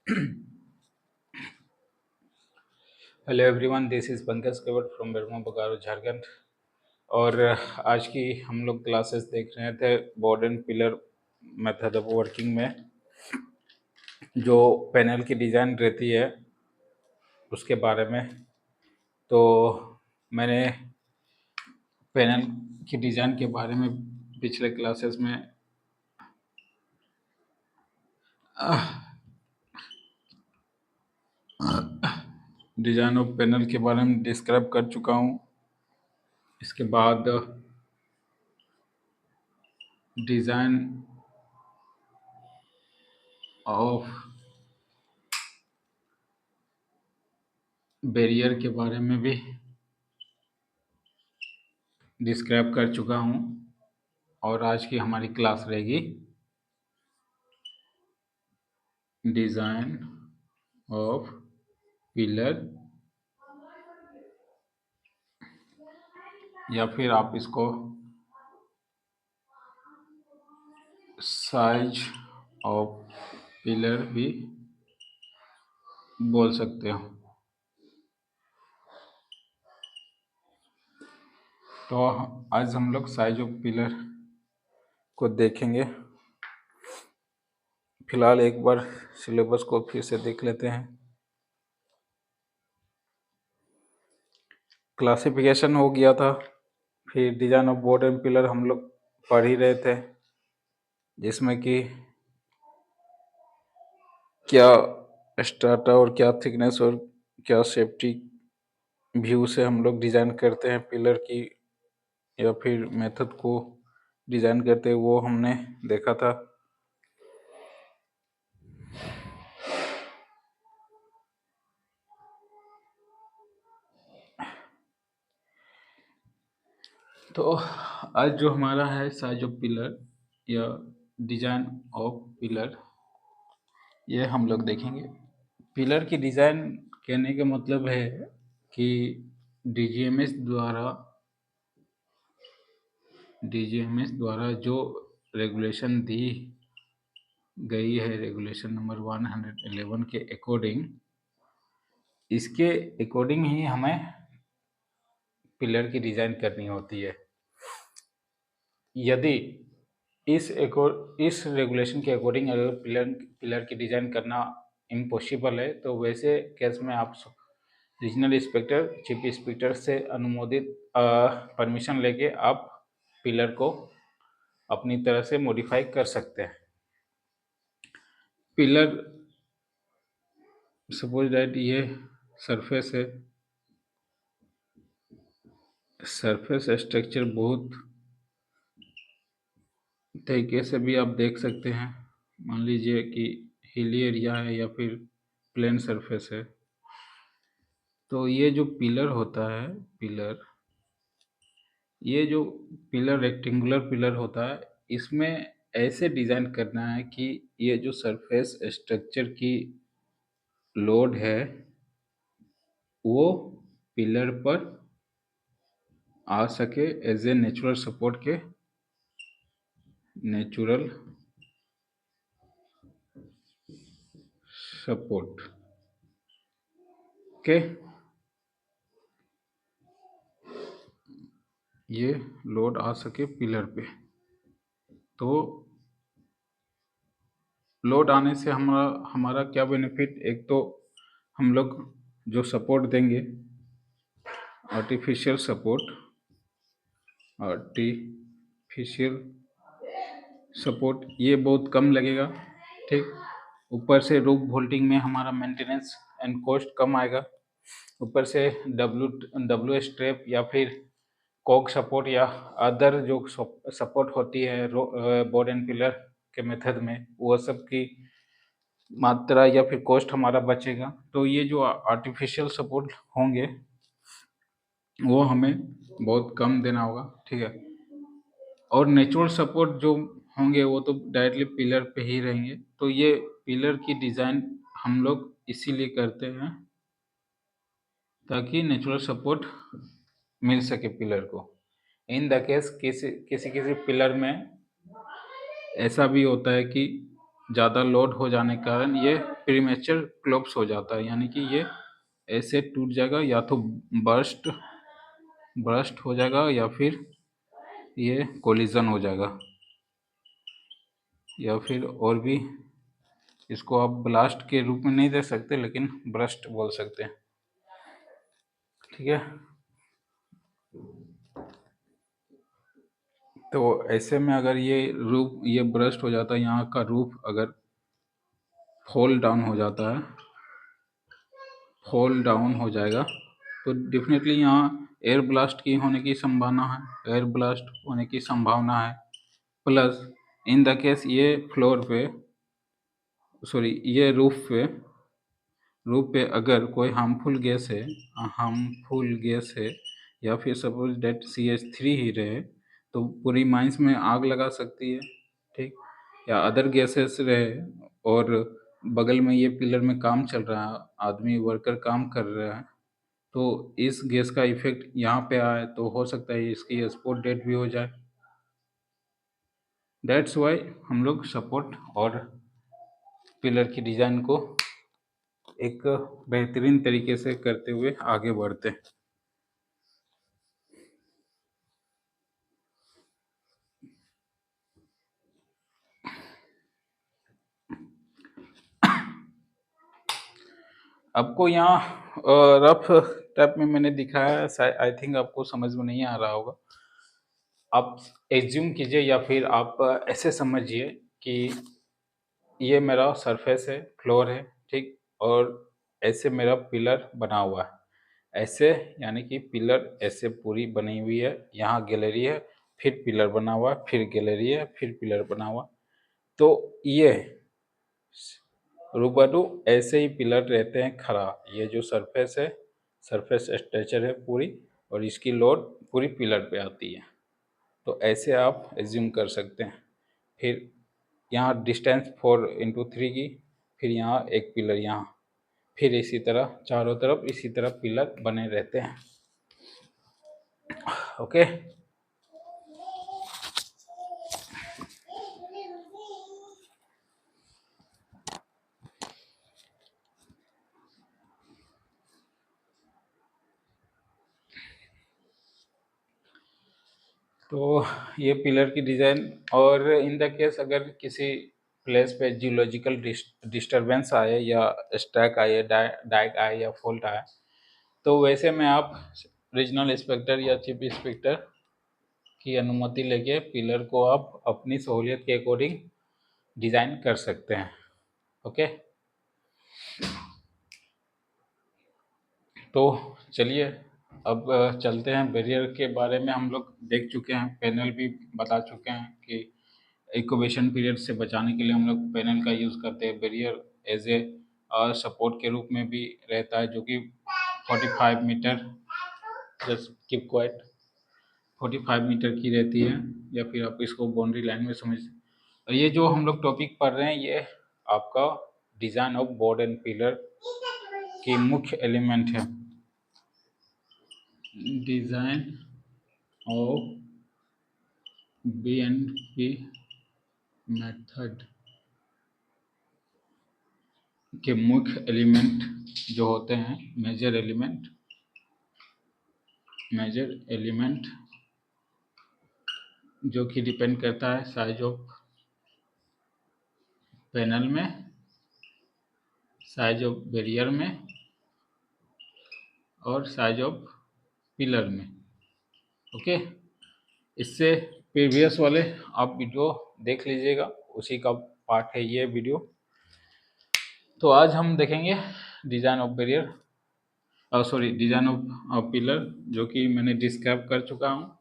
Hello everyone, this is Pankaj Kewat from Bermo Bokaro Jharkhand. और आज की हम लोग क्लासेस देख रहे थे board and pillar method of working में जो पैनल की डिज़ाइन रहती है उसके बारे में। तो मैंने पैनल की डिज़ाइन के बारे में पिछले क्लासेस में डिज़ाइन ऑफ पैनल के बारे में डिस्क्राइब कर चुका हूँ। इसके बाद डिज़ाइन ऑफ बैरियर के बारे में भी डिस्क्राइब कर चुका हूँ। और आज की हमारी क्लास रहेगी डिज़ाइन ऑफ पिलर, या फिर आप इसको साइज ऑफ पिलर भी बोल सकते हो। तो आज हम लोग साइज ऑफ पिलर को देखेंगे। फिलहाल एक बार सिलेबस को फिर से देख लेते हैं। क्लासिफिकेशन हो गया था, फिर design of board and pillar हम लोग पढ़ ही रहे थे, जिसमें कि क्या स्ट्राटा और क्या थिकनेस और क्या सेफ्टी व्यू से हम लोग डिज़ाइन करते हैं पिलर की, या फिर मेथड को डिज़ाइन करते हैं, वो हमने देखा था। तो आज जो हमारा है साइज ऑफ पिलर या डिज़ाइन ऑफ पिलर, ये हम लोग देखेंगे। पिलर की डिज़ाइन कहने का मतलब है कि डीजीएमएस द्वारा जो रेगुलेशन दी गई है, रेगुलेशन नंबर 111 के अकॉर्डिंग, इसके अकॉर्डिंग ही हमें पिलर की डिज़ाइन करनी होती है। यदि इस रेगुलेशन के अकॉर्डिंग अगर पिलर की डिज़ाइन करना इम्पॉसिबल है, तो वैसे केस में आप रीजनल इंस्पेक्टर, चीफ इंस्पेक्टर से अनुमोदित परमिशन लेके आप पिलर को अपनी तरह से मॉडिफाई कर सकते हैं। पिलर सपोज दैट ये सरफेस है, सरफेस स्ट्रक्चर बहुत तरीके से भी आप देख सकते हैं। मान लीजिए कि हिली एरिया है या फिर प्लेन सरफेस है, तो ये जो पिलर होता है, ये जो पिलर रेक्टेंगुलर पिलर होता है, इसमें ऐसे डिज़ाइन करना है कि ये जो सरफेस स्ट्रक्चर की लोड है वो पिलर पर आ सके एज ए नेचुरल सपोर्ट के, नेचुरल सपोर्ट के ये लोड आ सके पिलर पे। तो लोड आने से हमारा क्या बेनिफिट, एक तो हम लोग जो सपोर्ट देंगे आर्टिफिशियल सपोर्ट, ये बहुत कम लगेगा। ठीक, ऊपर से रूफ वोल्टिंग में हमारा मेंटेनेंस एंड कॉस्ट कम आएगा। ऊपर से डब्ल्यू स्ट्रेप या फिर कॉक सपोर्ट या अदर जो सपोर्ट होती है बोर्ड एंड पिलर के मेथड में, वो सब की मात्रा या फिर कॉस्ट हमारा बचेगा। तो ये जो आर्टिफिशियल सपोर्ट होंगे वो हमें बहुत कम देना होगा। ठीक है, और नेचुरल सपोर्ट जो होंगे वो तो डायरेक्टली पिलर पे ही रहेंगे। तो ये पिलर की डिज़ाइन हम लोग इसीलिए करते हैं ताकि नेचुरल सपोर्ट मिल सके पिलर को। इन द केस किसी किसी पिलर में ऐसा भी होता है कि ज़्यादा लोड हो जाने के कारण ये प्रीमेच्योर कोलैप्स हो जाता है, यानी कि ये ऐसे टूट जाएगा, या तो बर्स्ट बर्स्ट हो जाएगा या फिर ये कोलिजन हो जाएगा, या फिर और भी इसको आप ब्लास्ट के रूप में नहीं दे सकते, लेकिन ब्रस्ट बोल सकते हैं। ठीक है, तो ऐसे में अगर ये रूफ ये ब्रस्ट हो जाता है, यहाँ का रूफ अगर फॉल डाउन हो जाता है, फॉल डाउन हो जाएगा, तो डेफिनेटली यहाँ एयर ब्लास्ट की होने की संभावना है, एयर ब्लास्ट होने की संभावना है। प्लस इन द केस ये फ्लोर पे सॉरी ये रूफ पे अगर कोई हार्मफुल गैस है, या फिर सपोज डेट CH3 ही रहे, तो पूरी माइंस में आग लगा सकती है। ठीक, या अदर गैसेस रहे और बगल में ये पिलर में काम चल रहा है, आदमी वर्कर काम कर रहा है, तो इस गैस का इफेक्ट यहाँ पे आए तो हो सकता है इसकी स्पॉट डेट भी हो जाए। दैट्स वाई हम लोग सपोर्ट और पिलर की डिज़ाइन को एक बेहतरीन तरीके से करते हुए आगे बढ़ते हैं। आपको यहाँ रफ टाइप में मैंने दिखाया है, आई थिंक आपको समझ में नहीं आ रहा होगा। आप एज्यूम कीजिए या फिर आप ऐसे समझिए कि ये मेरा सरफेस है, फ्लोर है, ठीक, और ऐसे मेरा पिलर बना हुआ है, ऐसे यानी कि पिलर ऐसे पूरी बनी हुई है, यहाँ गैलरी है, फिर पिलर बना हुआ है, फिर गैलरी है, फिर पिलर बना हुआ, तो ये रूबरू ऐसे ही पिलर रहते हैं खड़ा। ये जो सरफेस है, सरफेस स्ट्रेचर है पूरी, और इसकी लोड पूरी पिलर पे आती है, तो ऐसे आप एज्यूम कर सकते हैं। फिर यहाँ डिस्टेंस 4x3 की, फिर यहाँ एक पिलर यहाँ, फिर इसी तरह चारों तरफ इसी तरह पिलर बने रहते हैं। ओके, तो ये पिलर की डिज़ाइन, और इन द केस अगर किसी प्लेस पे जियोलॉजिकल डिस्टरबेंस आए, या स्ट्रैक आए, डाइक आए, या फॉल्ट आए, तो वैसे में आप रीजनल इंस्पेक्टर या चीफ इंस्पेक्टर की अनुमति लेके पिलर को आप अपनी सहूलियत के अकॉर्डिंग डिज़ाइन कर सकते हैं। ओके, तो चलिए अब चलते हैं। बैरियर के बारे में हम लोग देख चुके हैं, पैनल भी बता चुके हैं कि इंक्यूबेशन पीरियड से बचाने के लिए हम लोग पैनल का यूज़ करते हैं। बैरियर एज ए सपोर्ट के रूप में भी रहता है, जो कि 45 meter, just keep quiet, 45 meter की रहती है, या फिर आप इसको बाउंड्री लाइन में समझ। और ये जो हम लोग टॉपिक पढ़ रहे हैं, ये आपका design of board and pillar की मुख्य एलिमेंट है। डिज़ाइन ऑफ BNP मेथड के मुख्य एलिमेंट जो होते हैं, मेजर एलिमेंट जो कि डिपेंड करता है साइज ऑफ पैनल में, साइज ऑफ बैरियर में, और साइज ऑफ पिलर में। ओके, इससे प्रीवियस वाले आप वीडियो देख लीजिएगा, उसी का पार्ट है ये वीडियो। तो आज हम देखेंगे design of barrier, design of pillar, जो कि मैंने डिस्क्राइब कर चुका हूँ।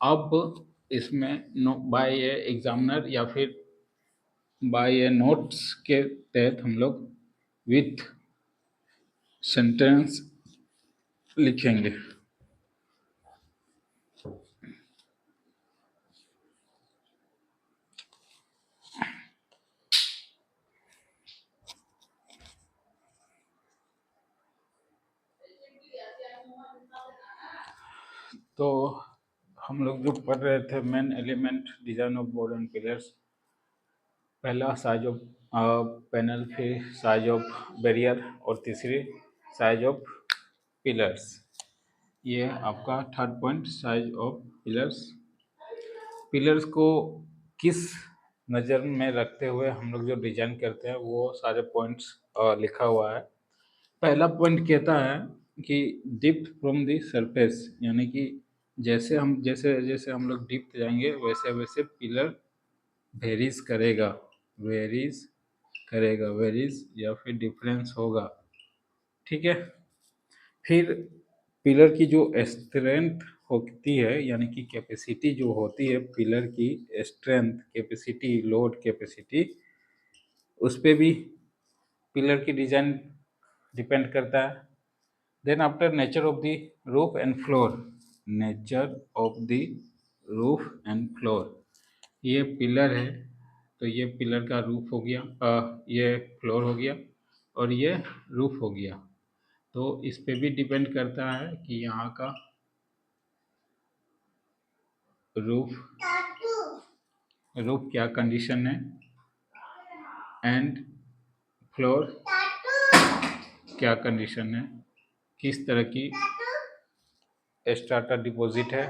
अब इसमें बाय ए एग्जामिनर या फिर बाय ए नोट्स के तहत हम लोग विथ सेंटेंस लिखेंगे। तो हम लोग जो पढ़ रहे थे main element design of board and pillars, पहला साइज ऑफ पैनल, फिर साइज ऑफ बैरियर और तीसरी साइज ऑफ पिलर्स। ये आपका third point, size of pillars. Pillars को किस नज़र में रखते हुए हम लोग जो डिजाइन करते हैं वो सारे पॉइंट्स लिखा हुआ है। पहला पॉइंट कहता है कि डिप्थ फ्रॉम द सरफेस, यानी कि जैसे जैसे हम लोग डिप्थ जाएंगे वैसे वैसे पिलर वेरीज करेगा, वेरीज करेगा, वेरीज या फिर डिफरेंस होगा। ठीक है। फिर पिलर की जो स्ट्रेंथ होती है, यानी कि कैपेसिटी जो होती है पिलर की, स्ट्रेंथ, कैपेसिटी, लोड कैपेसिटी, उस पे भी पिलर की डिजाइन डिपेंड करता है। Then after nature of the roof and floor, nature of the roof and floor, ये पिलर है तो ये पिलर का रूफ हो गया, ये फ्लोर हो गया और ये रूफ हो गया। तो इस पे भी डिपेंड करता है कि यहाँ का रूफ रूफ क्या कंडीशन है एंड फ्लोर क्या कंडीशन है, किस तरह की स्टार्टर डिपॉजिट है